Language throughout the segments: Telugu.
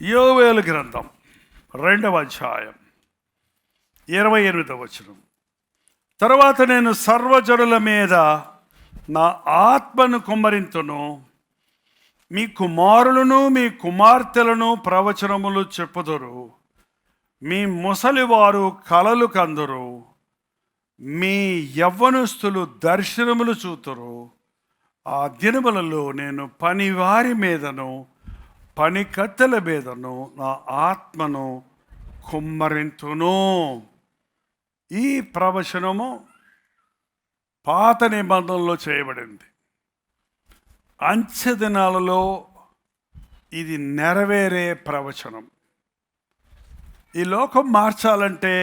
యోవేలు గ్రంథం 2వ అధ్యాయం 28వ వచనం. తరువాత నేను సర్వజనుల మీద నా ఆత్మను కుమ్మరింతును, మీ కుమారులను మీ కుమార్తెలను ప్రవచనములు చెప్పుదురు, మీ ముసలివారు కలలు కందురు, మీ యవ్వనస్తులు దర్శనములు చూతురు. ఆ దినములలో నేను పనివారి మీదను పని కత్తెల మీదను నా ఆత్మను కుమ్మరింతును. ఈ ప్రవచనము పాత నిబంధనలో చేయబడింది. అంచె దినాలలో ఇది నెరవేరే ప్రవచనం. ఈ లోకం మార్చాలంటే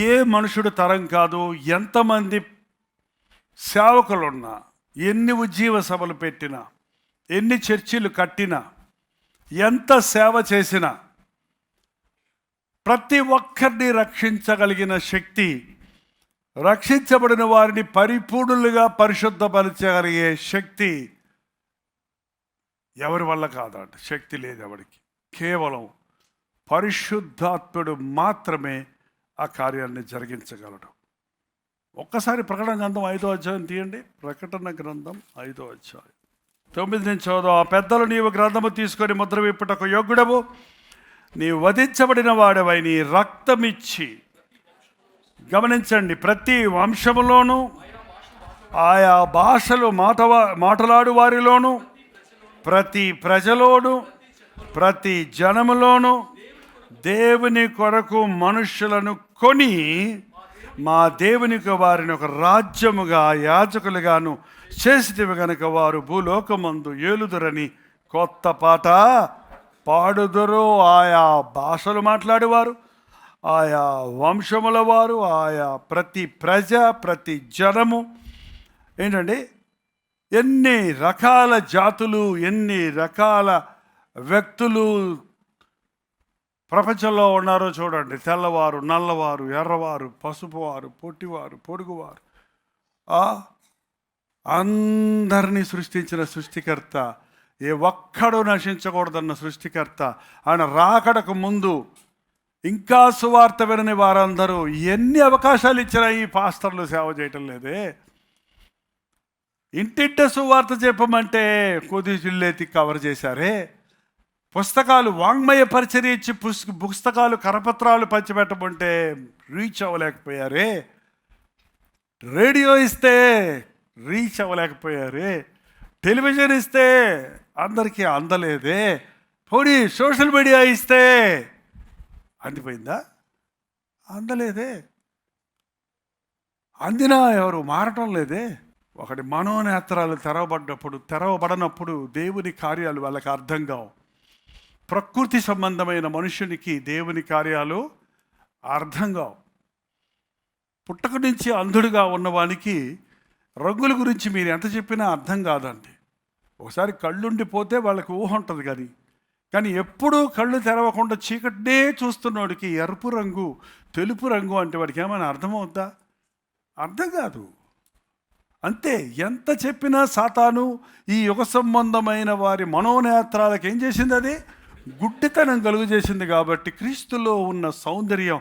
ఏ మనుషుడు తరం కాదు. ఎంతమంది సేవకులున్నా, ఎన్ని ఉజ్జీవ సభలు పెట్టినా, ఎన్ని చర్చిలు కట్టినా, ఎంత సేవ చేసినా, ప్రతి ఒక్కరిని రక్షించగలిగిన శక్తి, రక్షించబడిన వారిని పరిపూర్ణులుగా పరిశుద్ధపరచగలిగే శక్తి ఎవరి వల్ల కాదంట. శక్తి లేదు ఎవరికి. కేవలం పరిశుద్ధాత్ముడు మాత్రమే ఆ కార్యాన్ని జరిగించగలడు. ఒక్కసారి ప్రకటన గ్రంథం 5వ అధ్యాయం తీయండి. ప్రకటన గ్రంథం 5వ అధ్యాయం 9 నుంచి చదువు. ఆ పెద్దలు, నీవు గ్రంథము తీసుకొని ముద్ర విప్పుటకు యోగ్యుడవు, నీవు వధించబడిన వాడవై నీ రక్తమిచ్చి, గమనించండి, ప్రతి వంశములోను ఆయా భాషలు మాట్లాడు వారిలోను, ప్రతి ప్రజలోను, ప్రతి జనములోను దేవుని కొరకు మనుష్యులను కొని మా దేవునికి వారిని ఒక రాజ్యముగా యాజకులుగాను చేసిటివి గనుక వారు భూలోకమందు ఏలుదురని కొత్త పాట పాడుదురు. ఆయా భాషలు మాట్లాడేవారు, ఆయా వంశముల వారు, ఆయా ప్రతి ప్రజ, ప్రతి జనము, ఏంటండి, ఎన్ని రకాల జాతులు, ఎన్ని రకాల వ్యక్తులు ప్రపంచంలో ఉన్నారో చూడండి. తెల్లవారు, నల్లవారు, ఎర్రవారు, పసుపువారు, పొట్టివారు, పొడుగువారు, అందరినీ సృష్టించిన సృష్టికర్త, ఏ ఒక్కడూ నశించకూడదన్న సృష్టికర్త, ఆయన రాకడకు ముందు ఇంకా సువార్త వినని వారందరూ ఎన్ని అవకాశాలు ఇచ్చినా ఈ పాస్టర్లు సేవ చేయటం లేదే. ఇంటింట సువార్త చెప్పమంటే కొద్ది జిల్లేతి కవర్ చేశారే. పుస్తకాలు, వాంగ్మయ పరిచర్య ఇచ్చి పుస్తకాలు, కరపత్రాలు పంచిపెట్టమంటే రీచ్ అవ్వలేకపోయారే. రేడియో ఇస్తే రీచ్ అవ్వలేకపోయారే. టెలివిజన్ ఇస్తే అందరికీ అందలేదే. పోనీ సోషల్ మీడియా ఇస్తే అందిపోయిందా? అందలేదే. అందినా ఎవరు మారటం లేదే. ఒకటి మనోనేత్రాలు తెరవబడనప్పుడు దేవుని కార్యాలు వాళ్ళకి అర్థం కావు. ప్రకృతి సంబంధమైన మనుషునికి దేవుని కార్యాలు అర్థం కావు. పుట్టక నుంచి అంధుడిగా ఉన్నవానికి రంగుల గురించి మీరు ఎంత చెప్పినా అర్థం కాదండి. ఒకసారి కళ్ళుండిపోతే వాళ్ళకి ఊహ ఉంటుంది. కానీ ఎప్పుడూ కళ్ళు తెరవకుండా చీకటినే చూస్తున్నవాడికి ఎరుపు రంగు, తెలుపు రంగు అంటే వాడికి ఏమైనా అర్థమవుద్దా? అర్థం కాదు. అంతే. ఎంత చెప్పినా సాతాను ఈ యుగ సంబంధమైన వారి మనోనేత్రాలకు ఏం చేసింది? అది గుడ్డితనం కలుగు చేసింది. కాబట్టి క్రీస్తులో ఉన్న సౌందర్యం,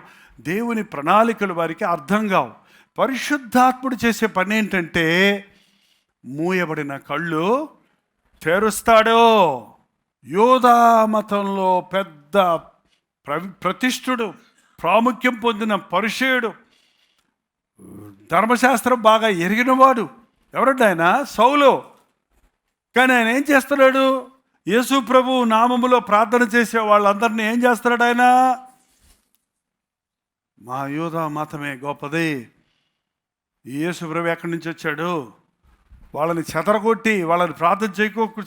దేవుని ప్రణాళికలు వారికి అర్థం కావు. పరిశుద్ధాత్ముడు చేసే పని ఏంటంటే మూయబడిన కళ్ళు తెరుస్తాడు. యోధా మతంలో పెద్ద ప్రతిష్ఠుడు, ప్రాముఖ్యం పొందిన పరిచయుడు, ధర్మశాస్త్రం బాగా ఎరిగినవాడు ఎవరండి ఆయన? సౌలు. కానీ ఆయన ఏం చేస్తున్నాడు? యేసు ప్రభు నామములో ప్రార్థన చేసే వాళ్ళందరినీ ఏం చేస్తున్నాడు ఆయన? మా యోధా మతమే గొప్పది. యేసు ప్రభు ఎక్కడి నుంచి వచ్చాడు? వాళ్ళని చెదరగొట్టి, వాళ్ళని ప్రార్థన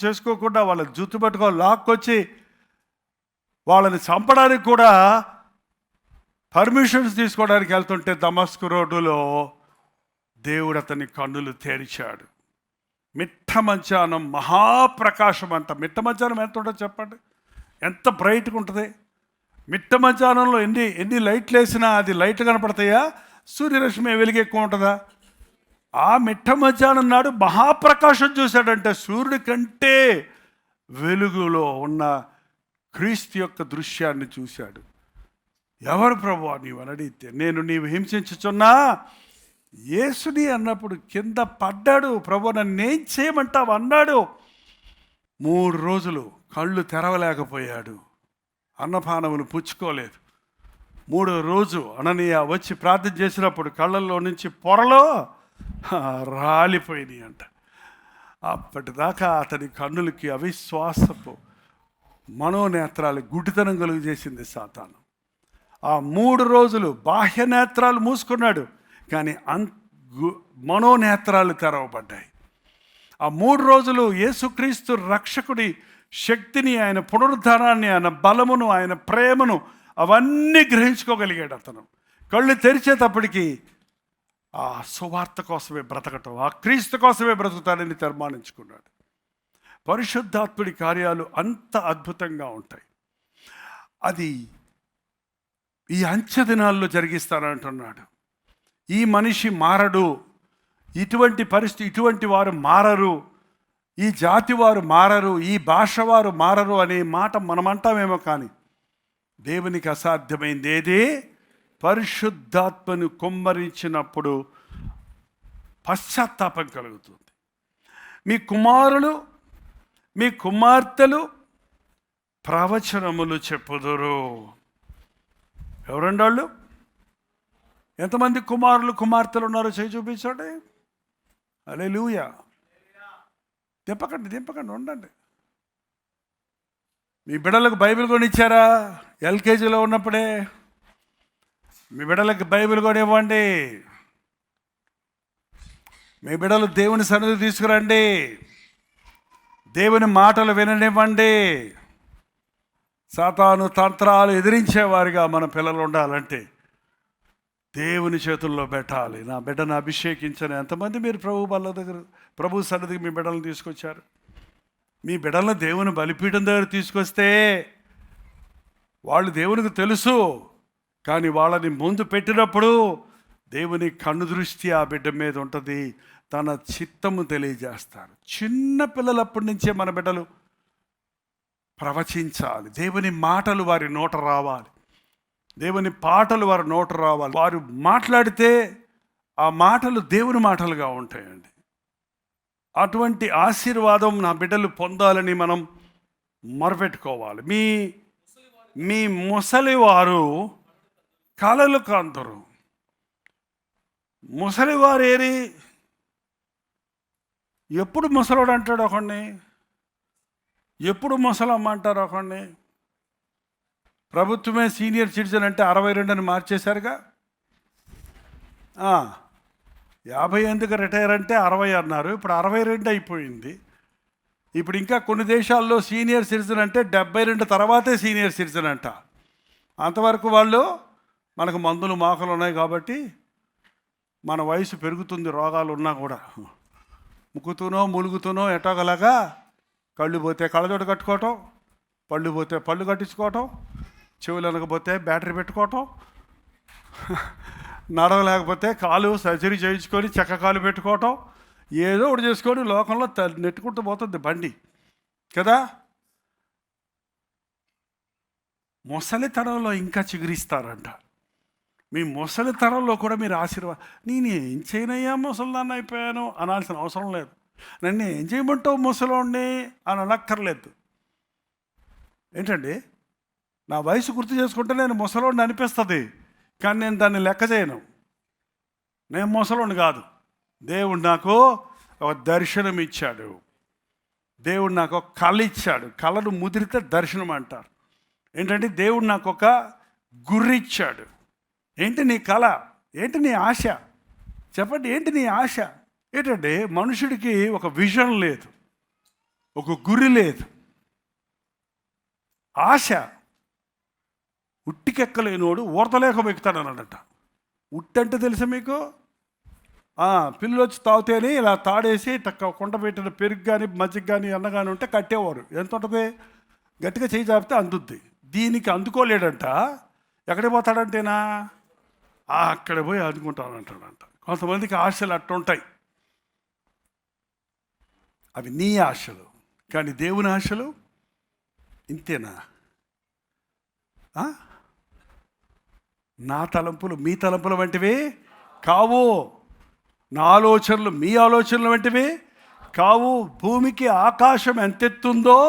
చేసుకోకుండా వాళ్ళని జుట్టు పట్టుకొని లాక్కొచ్చి వాళ్ళని చంపడానికి కూడా పర్మిషన్స్ తీసుకోవడానికి వెళ్తుంటే దమస్కు రోడ్డులో దేవుడు అతని కన్నులు తెరిచాడు. మిట్ట మధ్యాహ్నం మహాప్రకాశం అంట. మిట్ట మధ్యాహ్నం ఎంత ఉంటుందో చెప్పండి? ఎంత బ్రైట్గా ఉంటుంది? మిట్ట మధ్యాహ్నంలో ఎన్ని లైట్లు వేసినా అది లైట్లు కనపడతాయా? సూర్యరశ్మి వెలుగు ఎక్కువ ఉంటుందా? ఆ మిట్ట మధ్యాహ్నం నాడు మహాప్రకాశం చూశాడంటే సూర్యుడి కంటే వెలుగులో ఉన్న క్రీస్తు యొక్క దృశ్యాన్ని చూశాడు. ఎవరు ప్రభువా నీవు అని అడిగితే, నేను నీవు హింసించుచున్నా యేసుని అన్నప్పుడు కింద పడ్డాడు. ప్రభు నన్నేం చేయమంటావు అన్నాడు. 3 రోజులు కళ్ళు తెరవలేకపోయాడు, అన్నపానములు పుచ్చుకోలేదు. 3వ రోజు అననీయ వచ్చి ప్రార్థన చేసినప్పుడు కళ్ళల్లో నుంచి పొరలో రాలిపోయినాయి అంట. అప్పటిదాకా అతని కన్నులకి అవిశ్వాసపు మనోనేత్రాలు గుడ్డితనం కలుగు చేసింది సాతాను. ఆ 3 రోజులు బాహ్య నేత్రాలు మూసుకున్నాడు, కానీ మనోనేత్రాలు తెరవబడ్డాయి. ఆ 3 రోజులు యేసుక్రీస్తు రక్షకుడి శక్తిని, ఆయన పునరుద్ధానాన్ని, ఆయన బలమును, ఆయన ప్రేమను అవన్నీ గ్రహించుకోగలిగాడు అతను. కళ్ళు తెరిచేటప్పటికి ఆ సువార్త కోసమే బ్రతకటం, ఆ క్రీస్తు కోసమే బ్రతుకుతాడని తీర్మానించుకున్నాడు. పరిశుద్ధాత్ముడి కార్యాలు అంత అద్భుతంగా ఉంటాయి. అది ఈ అంచె దినాల్లో జరిగిస్తానంటున్నాడు. ఈ మనిషి మారడు, ఇటువంటి పరిస్థితి, ఇటువంటి వారు మారరు, ఈ జాతి వారు మారరు, ఈ భాష వారు మారరు అనే మాట మనమంటామేమో, కానీ దేవునికి అసాధ్యమైంది ఏది? పరిశుద్ధాత్మను కుమ్మరించినప్పుడు పశ్చాత్తాపం కలుగుతుంది. మీ కుమారులు, మీ కుమార్తెలు ప్రవచనములు చెప్పుదురు. ఎవరండి వాళ్ళు? ఎంతమంది కుమారులు కుమార్తెలు ఉన్నారో చేయి చూపించండి. హల్లెలూయా. దింపకండి ఉండండి. మీ బిడ్డలకు బైబిల్ కొనిచ్చారా? ఎల్కేజీలో ఉన్నప్పుడే మీ బిడ్డలకు బైబిల్ కొనివ్వండి. మీ బిడ్డలు దేవుని సన్నిధి తీసుకురండి. దేవుని మాటలు విననివ్వండి. సాతాను తంత్రాలు ఎదిరించేవారిగా మన పిల్లలు ఉండాలంటే దేవుని చేతుల్లో పెట్టాలి. నా బిడ్డను అభిషేకించని ఎంతమంది మీరు ప్రభు సన్నిధికి మీ బిడ్డలను తీసుకొచ్చారు? మీ బిడ్డలను దేవుని బలిపీఠం దగ్గర తీసుకొస్తే వాళ్ళు దేవునికి తెలుసు, కానీ వాళ్ళని ముందు పెట్టినప్పుడు దేవుని కన్ను దృష్టి ఆ బిడ్డ మీద ఉంటుంది. తన చిత్తము తెలియజేస్తారు. చిన్న పిల్లలప్పటి నుంచే మన బిడ్డలు ప్రవచించాలి. దేవుని మాటలు వారి నోట రావాలి, దేవుని పాటలు వారి నోట రావాలి. వారు మాట్లాడితే ఆ మాటలు దేవుని మాటలుగా ఉంటాయండి. అటువంటి ఆశీర్వాదం నా బిడ్డలు పొందాలని మనం మొరపెట్టుకోవాలి. మీ ముసలివారు కలలు కాంతురు. ముసలివారు ఏరి? ఎప్పుడు ముసలోడు అంటాడు ఒకడిని, ఎప్పుడు ముసలమ్మ అంటారు ఒకడిని. ప్రభుత్వమే సీనియర్ సిటిజన్ అంటే 62 అని మార్చేశారుగా. 50 ఎందుకు రిటైర్ అంటే 60 అన్నారు, ఇప్పుడు 62 అయిపోయింది. ఇప్పుడు ఇంకా కొన్ని దేశాల్లో సీనియర్ సిటిజన్ అంటే 72 తర్వాతే సీనియర్ సిటిజన్ అంట. అంతవరకు వాళ్ళు మనకు మందులు మాకలు ఉన్నాయి కాబట్టి మన వయసు పెరుగుతుంది, రోగాలు ఉన్నా కూడా ముక్కుతూనో ములుగుతూనో ఎటోగలాగా కళ్ళు పోతే కళ్ళజోడు కట్టుకోవటం, పళ్ళు పోతే పళ్ళు కట్టించుకోవటం, చెవులు అనకపోతే బ్యాటరీ పెట్టుకోవటం, నడవలేకపోతే కాలు సర్జరీ చేయించుకొని చెక్క కాలు పెట్టుకోవటం, ఏదో ఒకటి చేసుకొని లోకంలో నెట్టుకుంటూ పోతుంది బండి కదా. ముసలితనంలో ఇంకా చిగురిస్తారంట. మీ ముసలితనంలో కూడా మీరు నేను ఏం చేయనయ్యా ముసలిదాన్ని అయిపోయాను అనాల్సిన అవసరం లేదు. నన్ను ఏం చేయమంటావు ముసలోడిని అని అనక్కర్లేదు. ఏంటండి, నా వయసు గుర్తు చేసుకుంటే నేను ముసలోడిని అనిపిస్తుంది, కానీ నేను దాన్ని లెక్క చేయను. నేను ముసలోడిని కాదు. దేవుడు నాకు ఒక దర్శనం ఇచ్చాడు. దేవుడు నాకు ఒక కళ ఇచ్చాడు. కళను ముదిరితే దర్శనం అంటారు. ఏంటంటే దేవుడు నాకు ఒక గుర్రు ఇచ్చాడు. ఏంటి నీ కళ? ఏంటి నీ ఆశ? చెప్పండి, ఏంటి నీ ఆశ? ఏంటంటే మనుషుడికి ఒక విజన్ లేదు, ఒక గురి లేదు, ఆశ. ఉట్టికెక్కలేనోడు ఊరతలేక ఎక్కుతాడనట. ఉట్టంటే తెలుసా మీకు? పిల్లలు వచ్చి తాగుతేనే ఇలా తాడేసి కుండ పెట్టిన పెరుగు కానీ మజ్జిగ కానీ అన్న కానీ ఉంటే కట్టేవారు. ఎంత ఉంటుంది? గట్టిగా చేయి చాపితే అందుద్ది. దీనికి అందుకోలేడంట. ఎక్కడికి పోతాడంటేనా అక్కడ పోయి అందుకుంటానంటాడంట. కొంతమందికి ఆశలు అట్టుంటాయి. అవి నీ ఆశలు, కానీ దేవుని ఆశలు ఇంతేనా? ఆ? నా తలంపులు మీ తలంపుల వంటివి కావు, నా ఆలోచనలు మీ ఆలోచనలు వంటివి కావు. భూమికి ఆకాశం ఎంతెత్తుందో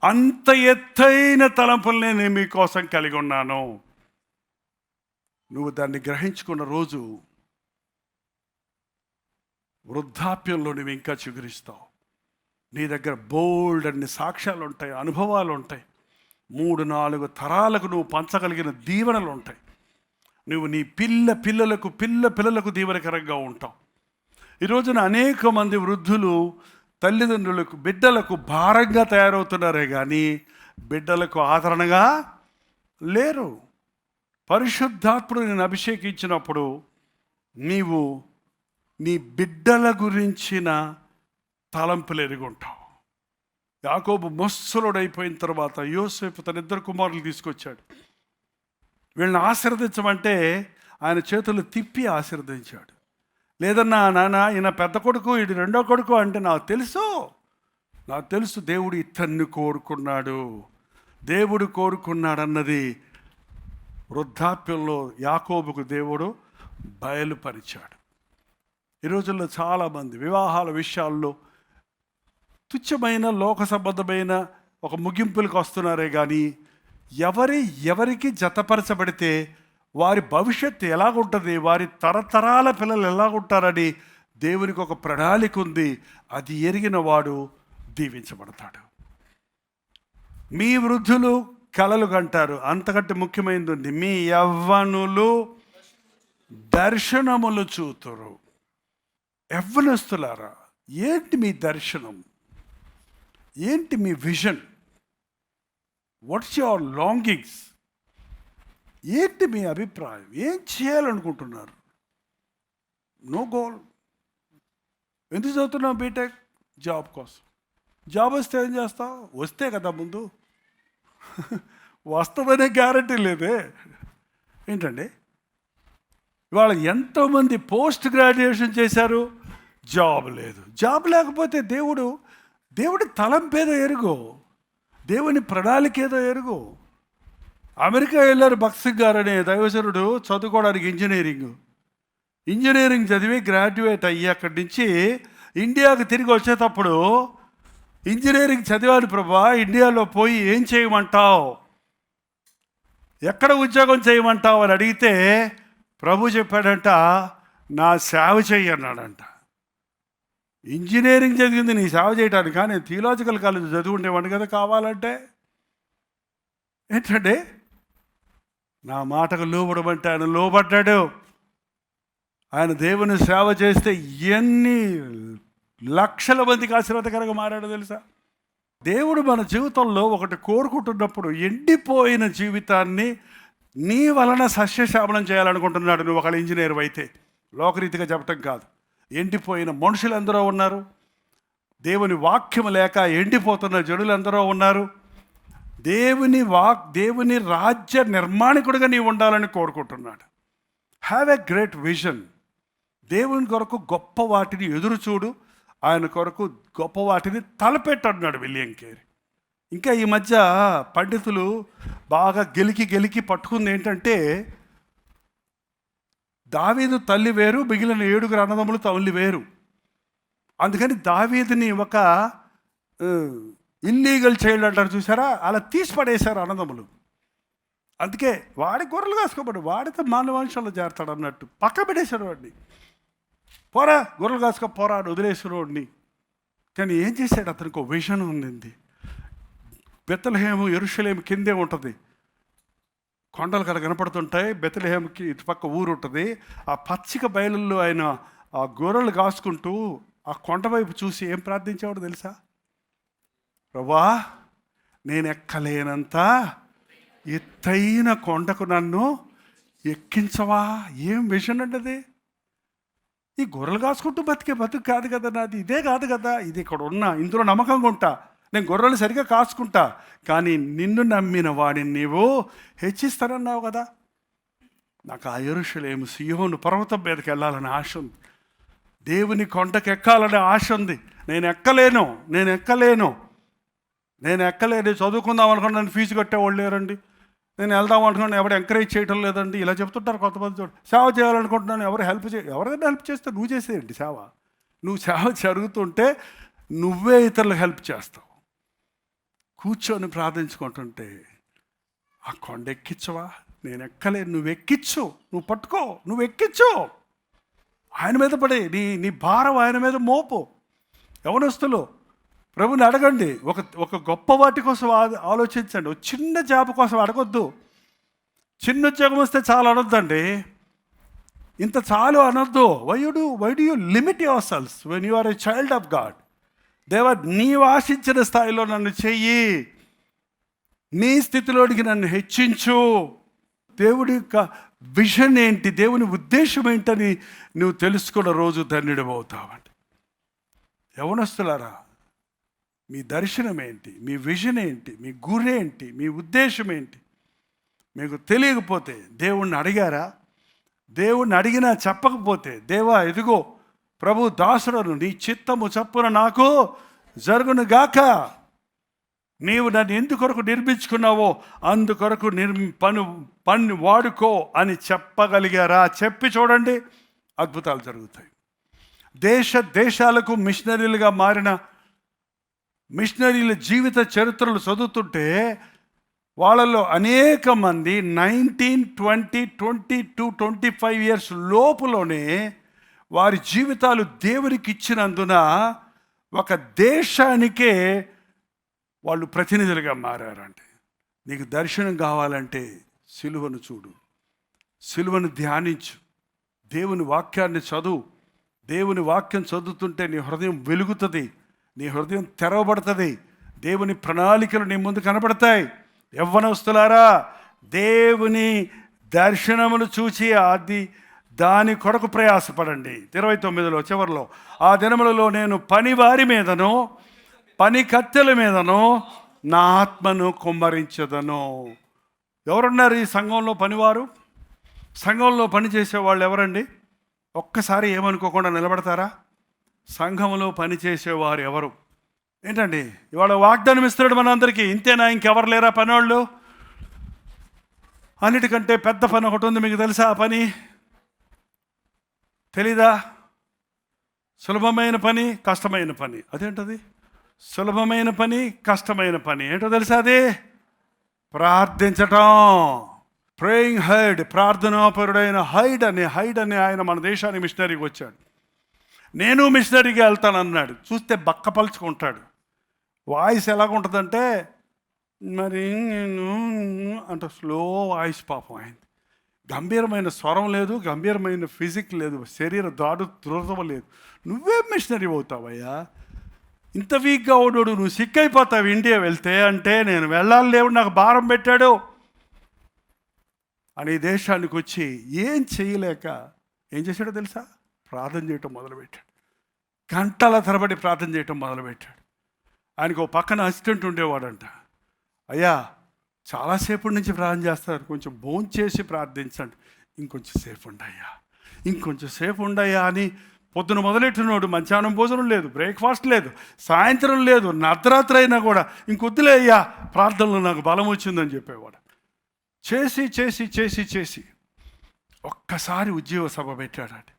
అంత ఎత్తైన తలంపులు నేను మీకోసం కలిగి ఉన్నాను. నువ్వు దాన్ని గ్రహించుకున్న రోజు వృద్ధాప్యంలో నువ్వు ఇంకా చిగురిస్తావు. నీ దగ్గర బోల్డ్ అన్ని సాక్ష్యాలు ఉంటాయి, అనుభవాలు ఉంటాయి, 3-4 తరాలకు నువ్వు పంచగలిగిన దీవెనలు ఉంటాయి. నువ్వు నీ పిల్లలకు దీవెనకరంగా ఉంటావు. ఈ రోజున అనేక మంది వృద్ధులు తల్లిదండ్రులకు బిడ్డలకు భారంగా తయారవుతున్నారే కానీ బిడ్డలకు ఆదరణగా లేరు. పరిశుద్ధాత్ముడు నేను అభిషేకించినప్పుడు నీవు నీ బిడ్డల గురించిన తలంపులు ఎరుగుంటావు. యాకోబు ముసలుడైపోయిన తర్వాత యోసేపు తన 2 కుమారులు తీసుకొచ్చాడు. వీళ్ళని ఆశీర్వదించమంటే ఆయన చేతులు తిప్పి ఆశీర్వదించాడు. లేదన్నా నాన్న ఈయన పెద్ద కొడుకు, ఇది 2వ కొడుకు అంటే నాకు తెలుసు దేవుడు ఇతన్ని కోరుకున్నాడు. దేవుడు కోరుకున్నాడన్నది వృద్ధాప్యంలో యాకోబుకు దేవుడు బయలుపరిచాడు. ఈ రోజుల్లో చాలామంది వివాహాల విషయాల్లో తుచ్చమైన లోక సంబంధమైన ఒక ముగింపులకు వస్తున్నారే కానీ ఎవరికి జతపరచబడితే వారి భవిష్యత్తు ఎలాగుంటుంది, వారి తరతరాల పిల్లలు ఎలాగుంటారని దేవునికి ఒక ప్రణాళిక ఉంది. అది ఎరిగిన వాడు దీవించబడతాడు. మీ వృద్ధులు కలలు కంటారు, అంతకంటే ముఖ్యమైనది ఉంది, మీ యవ్వనులు దర్శనములు చూతురు. యవ్వనస్తులారా, ఏంటి మీ దర్శనం? ఏంటి మీ విజన్? What's your longings? ఏంటి మీ అభిప్రాయం? ఏం చేయాలనుకుంటున్నారు? No goal. ఎందుకు చదువుతున్నావు బీటెక్? జాబ్ కోసం. జాబ్ వస్తే ఏం చేస్తావు? వస్తే కదా ముందు వస్తుందనే గ్యారంటీ లేదే. ఏంటండి, ఇవాళ ఎంతోమంది పోస్ట్ గ్రాడ్యుయేషన్ చేశారు, జాబ్ లేదు. జాబ్ లేకపోతే దేవుడి తలంపేదో ఎరుగు, దేవుని ప్రణాళిక ఏదో ఎరుగు. అమెరికా వెళ్ళారు భక్త్ సింగ్ గారు అనే దైవజనుడు చదువుకోవడానికి ఇంజనీరింగ్ చదివి గ్రాడ్యుయేట్ అయ్యి అక్కడి నుంచి ఇండియాకి తిరిగి వచ్చేటప్పుడు ఇంజనీరింగ్ చదివాను ప్రభా, ఇండియాలో పోయి ఏం చేయమంటావు, ఎక్కడ ఉద్యోగం చేయమంటావు అని అడిగితే ప్రభు చెప్పాడంట, నా సేవ చెయ్యి అన్నాడంట. ఇంజనీరింగ్ చదివింది నీ సేవ చేయడానికి, కానీ థియలాజికల్ కాలేజ్ చదివి ఉండేవాడిని కదా కావాలంటే. ఏంటంటే నా మాటకు లోబడమంటే ఆయన లోబడ్డాడు. ఆయన దేవుని సేవ చేస్తే ఎన్ని లక్షల మందికి ఆశీర్వాదకరంగా మారాడో తెలుసా? దేవుడు మన జీవితంలో ఒకటి కోరుకుంటున్నప్పుడు ఎండిపోయిన జీవితాన్ని నీ వలన సస్యశ్యామలం చేయాలనుకుంటున్నాడు. నువ్వు ఒకళ్ళ ఇంజనీర్ అయితే, లోకరీతిగా చెప్పటం కాదు. ఎండిపోయిన మనుషులు ఎందరో ఉన్నారు, దేవుని వాక్యం లేక ఎండిపోతున్న జనులు ఎందరో ఉన్నారు. దేవుని రాజ్య నిర్మాణికుడిగా నీవు ఉండాలని కోరుకుంటున్నాడు. Have a great vision. దేవుని కొరకు గొప్ప వాటిని ఎదురు చూడు, ఆయన కొరకు గొప్ప వాటిని తలపెట్టన్నాడు విలియం కేరీ. ఇంకా ఈ మధ్య పండితులు బాగా గెలికి పట్టుకుంది ఏంటంటే, దావీదు తల్లి వేరు, మిగిలిన 7 అన్నదమ్ములు తల్లి వేరు. అందుకని దావీదుని ఒక ఇల్లీగల్ చైల్డ్ అంటారు చూసారా, అలా తీసి పడేశారు అన్నదమ్ములు. అందుకే వాడి గొర్రెలు కాసుకోబడి వాడితో మానవ వంశంలో చేరతాడు అన్నట్టు పక్క పెట్టేశారు వాడిని. పోరా గొర్రెలు కాసుకో పోరా అని వదిలేసారు వాడిని. కానీ ఏం చేశాడు, అతనికి ఒక విజన్ ఉంది. బెత్లెహేము యెరూషలేము కిందే ఉంటుంది, కొండలు కదా కనపడుతుంటాయి. బెత్లెహేముకి ఇటుపక్క ఊరు ఉంటుంది. ఆ పచ్చిక బయలుల్లో ఆయన ఆ గొర్రెలు కాసుకుంటూ ఆ కొండ వైపు చూసి ఏం ప్రార్థించేవాడు తెలుసా? ప్రభువా, నేను ఎక్కలేనంత ఎత్తైన కొండకు నన్ను ఎక్కించవా. ఏం విషయం అంటది? ఈ గొర్రెలు కాసుకుంటూ బతుకు కాదు కదా నాది, ఇదే కాదు కదా. ఇది ఇక్కడ ఉన్నా, ఇందులో నమ్మకంగా ఉంటా, నేను గొర్రెలు సరిగా కాసుకుంటా, కానీ నిన్ను నమ్మిన వాడిని నీవు హెచ్చిస్తానన్నావు కదా. నాకు ఆ యెరూషలేము సీయోను పర్వతం మీదకి వెళ్ళాలని ఆశ ఉంది, దేవుని కొండకు ఎక్కాలనే ఆశ ఉంది. నేను ఎక్కలేను చదువుకుందాం అనుకుని నన్ను ఫీజు కట్టేవాళ్ళు లేరండి. నేను వెళ్దాం అనుకున్నాను, ఎవరు ఎంకరేజ్ చేయటం లేదండి, ఇలా చెప్తుంటారు కొంతమంది. చూడు, సేవ చేయాలనుకుంటున్నాను, ఎవరు ఎవరైనా హెల్ప్ చేస్తే నువ్వు చేసేయండి సేవ. నువ్వు సేవ జరుగుతుంటే నువ్వే ఇతరులకు హెల్ప్ చేస్తావు. కూర్చొని ప్రార్థించుకుంటుంటే ఆ కొండ ఎక్కించవా? నేను ఎక్కలేను, నువ్వు ఎక్కించు, నువ్వు పట్టుకో, నువ్వు ఎక్కించు. ఆయన మీద పడే నీ భారం ఆయన మీద మోపు. యవనస్తులు ప్రభుని అడగండి. ఒక గొప్ప వాటి కోసం ఆలోచించండి. ఒక చిన్న జాబ్ కోసం అడగొద్దు. చిన్న ఉద్యోగం వస్తే చాలు అనొద్దండి. ఇంత చాలు అనొద్దు. Why do you limit yourself when you are a child of God? దేవా, నీవు ఆశించిన స్థాయిలో నన్ను చెయ్యి, నీ స్థితిలోనికి నన్ను హెచ్చించు. దేవుడి యొక్క విజన్ ఏంటి, దేవుని ఉద్దేశం ఏంటని నువ్వు తెలుసుకున్న రోజు ధన్యుడమవుతావండి. యవనస్తులారా, మీ దర్శనం ఏంటి, మీ విజన్ ఏంటి, మీ గురేంటి, మీ ఉద్దేశం ఏంటి మీకు తెలియకపోతే దేవుణ్ణి అడిగారా? దేవుణ్ణి అడిగినా చెప్పకపోతే, దేవా ఇదిగో ప్రభు దాసుడను, నీ చిత్తము చప్పున నాకు జరుగును గాక, నీవు నన్ను ఎందుకొరకు నిర్మించుకున్నావో అందుకొరకు పని వాడుకో అని చెప్పగలిగారా? చెప్పి చూడండి, అద్భుతాలు జరుగుతాయి. దేశాలకు మిషనరీలుగా మారిన మిషనరీల జీవిత చరిత్రలు చదువుతుంటే వాళ్ళల్లో అనేక మంది 19, 20, 22, 25 ఇయర్స్ లోపులోనే వారి జీవితాలు దేవునికి ఇచ్చినందున ఒక దేశానికే వాళ్ళు ప్రతినిధులుగా మారారంటే. నీకు దర్శనం కావాలంటే సిలువను చూడు, సిలువను ధ్యానించు, దేవుని వాక్యాన్ని చదువు. దేవుని వాక్యం చదువుతుంటే నీ హృదయం వెలుగుతుంది, నీ హృదయం తెరవబడుతుంది, దేవుని ప్రణాళికలు నీ ముందు కనబడతాయి. యవ్వనస్తులారా, దేవుని దర్శనమును చూచి దాని కొరకు ప్రయాసపడండి. 29 చివరిలో, ఆ దినములలో నేను పనివారి మీదను పని కత్తెల మీదను నా ఆత్మను కుమ్మరించదను. ఎవరున్నారు ఈ సంఘంలో పనివారు? సంఘంలో పనిచేసే వాళ్ళు ఎవరండి? ఒక్కసారి ఏమనుకోకుండా నిలబడతారా? సంఘంలో పనిచేసేవారు ఎవరు? ఏంటండి ఇవాళ వాగ్దానం ఇస్తున్నాడు మనందరికీ, ఇంతేనా, ఇంకెవరు లేరా పనివాళ్ళు? అన్నిటికంటే పెద్ద పని ఒకటి ఉంది, మీకు తెలుసా? ఆ పని తెలీదా? సులభమైన పని, కష్టమైన పని. అదేంటది? సులభమైన పని, కష్టమైన పని ఏంటో తెలుసా? అది ప్రార్థించటం. ప్రేయింగ్ హైడ్, ప్రార్థనాపరుడైన హైడ్ అనే ఆయన మన దేశానికి మిషనరీకి వచ్చాడు. నేను మిషనరీగా వెళ్తానన్నాడు. చూస్తే బక్కపలుచుకుంటాడు. వాయిస్ ఎలాగుంటుందంటే మరి నేను అంత స్లో వాయిస్. పాపం ఆయన గంభీరమైన స్వరం లేదు, గంభీరమైన ఫిజిక్ లేదు, శరీర దృఢం లేదు. నువ్వే మిషనరీ అవుతావయ్యా? ఇంత వీక్గా ఉండడు, నువ్వు సిక్ అయిపోతావు ఇండియా వెళ్తే అంటే. నేను వెళ్ళాలి, దేవుడు నాకు భారం పెట్టాడు అని దేశానికి వచ్చి ఏం చేయలేక ఏం చేశాడో తెలుసా? ప్రార్థన చేయటం మొదలుపెట్టాడు. గంటల తరబడి ప్రార్థన చేయటం మొదలుపెట్టాడు. ఆయనకు ఒక పక్కన అసిస్టెంట్ ఉండేవాడంట. అయ్యా, చాలాసేపటి నుంచి ప్రార్థన చేస్తారు, కొంచెం భోంచేసి ప్రార్థించండి. ఇంకొంచెం సేపు ఉండయ్యా అని పొద్దున మొదలెట్టినోడు మధ్యాహ్నం భోజనం లేదు, బ్రేక్ఫాస్ట్ లేదు, సాయంత్రం లేదు, అర్ధరాత్రి అయినా కూడా ఇంకొద్దులే అయ్యా, ప్రార్థనలో నాకు బలం వచ్చిందని చెప్పేవాడు. చేసి ఒక్కసారి ఉద్యోగ సభ పెట్టాడండి.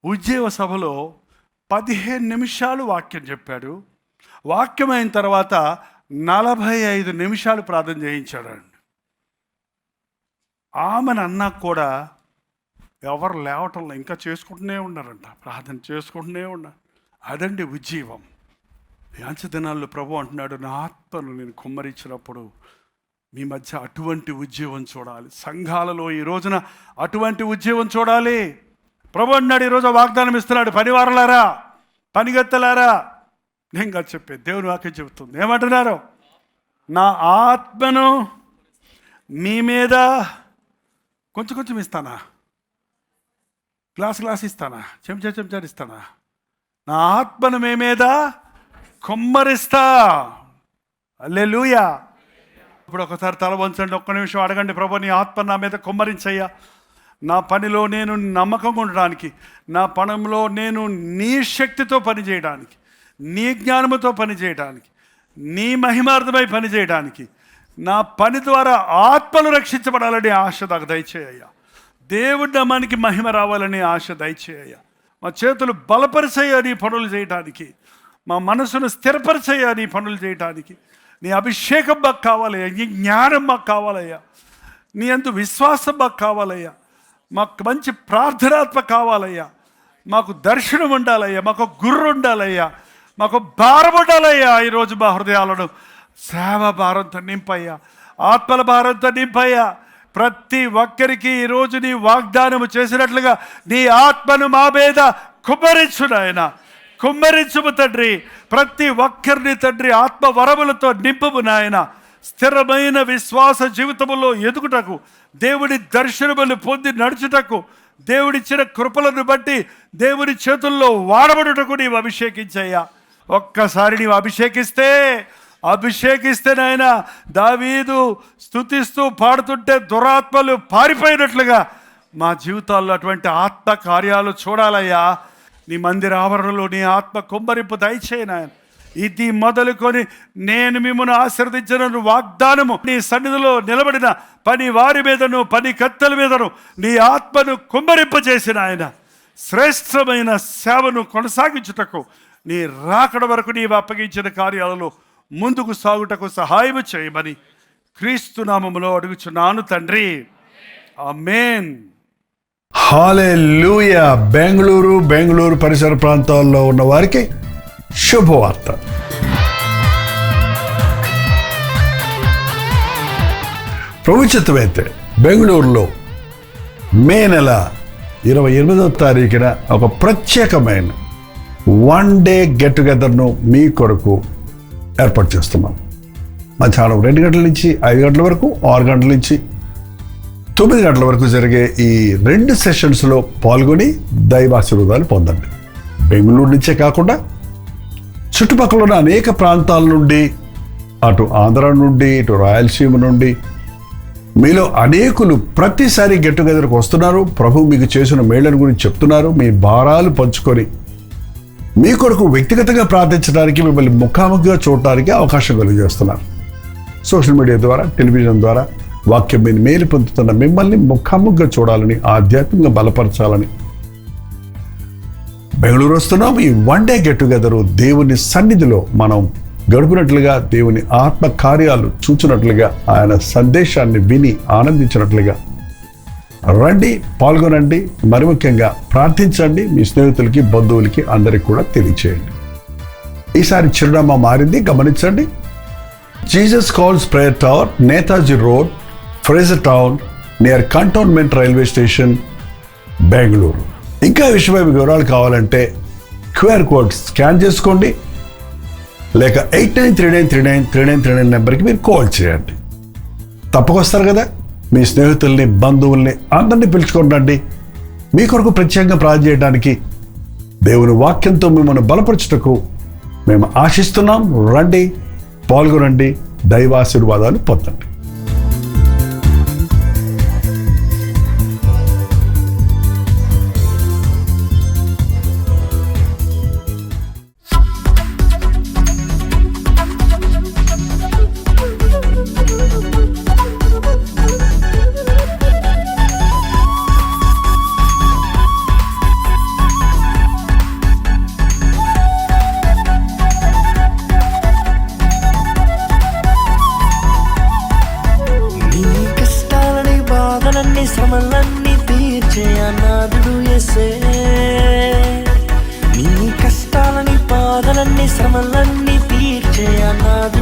ఉద్యోగ సభలో 15 నిమిషాలు వాక్యం చెప్పాడు. వాక్యం అయిన తర్వాత 45 నిమిషాలు ప్రార్థన చేయించాడండి. ఆమెను అన్నా కూడా ఎవరు లేవటంలో ఇంకా చేసుకుంటూనే ఉన్నారంట, ప్రార్థన చేసుకుంటూనే ఉన్నారు. అదండి ఉజ్జీవం. యాంచ దినాల్లో ప్రభు అంటున్నాడు, నా ఆత్మను నేను కుమ్మరించినప్పుడు మీ మధ్య అటువంటి ఉజ్జీవం చూడాలి. సంఘాలలో ఈ రోజున అటువంటి ఉజ్జీవం చూడాలి. ప్రభు అన్నాడు, ఈరోజు వాగ్దానం ఇస్తున్నాడు, పనివారలారా, పనిగత్తలారా. నేను కాదు చెప్పే, దేవుని వాక్యం చెబుతుంది. ఏమంటున్నారు? నా ఆత్మను మీ మీద కొంచెం ఇస్తానా? గ్లాస్ ఇస్తానా? చెంచాడు ఇస్తానా? నా ఆత్మను మీ మీద కుమ్మరిస్తా. హల్లెలూయా. ఇప్పుడు ఒకసారి తల వంచండి, ఒక్క నిమిషం అడగండి, ప్రభు నీ ఆత్మ నా మీద కుమ్మరించయ్యా. నా పనిలో నేను నమ్మకంగా ఉండడానికి, నా పనంలో నేను నీ శక్తితో పనిచేయడానికి, నీ జ్ఞానముతో పనిచేయడానికి, నీ మహిమార్థమై పనిచేయడానికి, నా పని ద్వారా ఆత్మలు రక్షించబడాలని ఆశ నాకు దయచేయ్యా. దేవుడి నామానికి మహిమ రావాలని ఆశ దయచేయ్యా. మా చేతులు బలపరిచయ్యా నీ పనులు చేయటానికి, మా మనసును స్థిరపరిచయ్యా నీ పనులు చేయటానికి. నీ అభిషేకం మాకు కావాలయ్యా, నీ జ్ఞానం మాకు కావాలయ్యా, నీ అందు విశ్వాసం మాకు కావాలయ్యా, మాకు మంచి ప్రార్థనాత్మ కావాలయ్యా, మాకు దర్శనం ఉండాలయ్యా, మాకు గుర్రు ఉండాలయ్యా, మాకు భారం ఉండాలయ్యా. ఈరోజు మా హృదయాలను సేవ భారంతో నింపయ్యా, ఆత్మల భారంతో నింపయ్యా. ప్రతి ఒక్కరికి ఈరోజు నీ వాగ్దానము చేసినట్లుగా నీ ఆత్మను మా మీద కుమ్మరించు నాయన, కుమ్మరించుము తండ్రి. ప్రతి ఒక్కరిని తండ్రి ఆత్మ వరములతో నింపుము నాయన. స్థిరమైన విశ్వాస జీవితములో ఎదుగుటకు, దేవుడి దర్శనములు పొంది నడుచుటకు, దేవుడిచ్చిన కృపలను బట్టి దేవుడి చేతుల్లో వాడబడుటకు నీవు అభిషేకించయ్యా. ఒక్కసారి నీవు అభిషేకిస్తే నాయన, దావీదు స్తుతిస్తూ పాడుతుంటే దురాత్మలు పారిపోయినట్లుగా మా జీవితాల్లో అటువంటి ఆత్మ కార్యాలు చూడాలయ్యా. నీ మందిర ఆవరణలో నీ ఆత్మ కుమ్మరింపు దయచేయి నాయన. ఇది మొదలుకొని నేను మిమ్మల్ని ఆశీర్వదించిన వాగ్దానము నీ సన్నిధిలో నిలబడిన పని వారి మీదను, పని కత్తెల మీదను నీ ఆత్మను కుమ్మరింపజేసిన ఆయన శ్రేష్టమైన సేవను కొనసాగించుటకు, నీ రాకడ వరకు నీవు అప్పగించిన కార్యాలలో ముందుకు సాగుటకు సహాయం చేయమని క్రీస్తు నామములో అడుగుచున్నాను తండ్రి, ఆమేన్. హల్లెలూయా. బెంగళూరు పరిసర ప్రాంతాల్లో ఉన్న వారికి శుభవార్త. ప్రభు చిత్తమైతే బెంగళూరులో మే నెల 28వ తారీఖున ఒక ప్రత్యేకమైన 1 డే గెట్ టుగెదర్ను మీ కొరకు ఏర్పాటు చేస్తున్నాం. మధ్యాహ్నం 2 గంటల నుంచి 5 గంటల వరకు, 6 గంటల నుంచి 9 గంటల వరకు జరిగే ఈ 2 సెషన్స్లో పాల్గొని దైవాశీర్వాదాలు పొందండి. బెంగళూరు నుంచే కాకుండా చుట్టుపక్కల ఉన్న అనేక ప్రాంతాల నుండి, అటు ఆంధ్ర నుండి, ఇటు రాయలసీమ నుండి మీలో అనేకులు ప్రతిసారి గెట్ టుగెదర్కి వస్తున్నారు. ప్రభు మీకు చేసిన మేళ్లను గురించి చెప్తున్నారు. మీ భారాలు పంచుకొని మీ కొరకు వ్యక్తిగతంగా ప్రార్థించడానికి, మిమ్మల్ని ముఖాముఖిగా చూడటానికి అవకాశం కలిగజేస్తున్నారు. సోషల్ మీడియా ద్వారా, టెలివిజన్ ద్వారా వాక్యం మీద మేలు పొందుతున్న మిమ్మల్ని ముఖాముఖిగా చూడాలని, ఆధ్యాత్మికంగా బలపరచాలని బెంగళూరు వస్తున్నాం. ఈ 1 డే గెట్ టుగెదర్ దేవుని సన్నిధిలో మనం గడుపునట్లుగా, దేవుని ఆత్మ కార్యాలు చూచినట్లుగా, ఆయన సందేశాన్ని విని ఆనందించినట్లుగా రండి, పాల్గొనండి. మరి ముఖ్యంగా ప్రార్థించండి. మీ స్నేహితులకి, బంధువులకి అందరికి కూడా తెలియచేయండి. ఈసారి చిరునామా మారింది, గమనించండి. Jesus Calls Prayer Tower, Netaji Road, Fraser Town, near Cantonment Railway Station, Bengaluru. ఇంకా ఈ విషయమై వివరాలు కావాలంటే QR కోడ్ స్కాన్ చేసుకోండి, లేక 8939393939 నెంబర్కి మీరు కాల్ చేయండి. తప్పకొస్తారు కదా. మీ స్నేహితుల్ని, బంధువుల్ని అందరినీ పిలుచుకోండి. మీ కొరకు ప్రత్యేకంగా ప్రార్థన చేయడానికి, దేవుని వాక్యంతో మిమ్మల్ని బలపరచుటకు మేము ఆశిస్తున్నాం. రండి, పాల్గొనండి, దైవాశీర్వాదాలు పొందండి. శ్రమలన్నీ తీర్చే అనాథుడు యేసే. నీ కష్టాలని, బాధలన్నీ, శ్రమలన్నీ తీర్చే అనాథుడు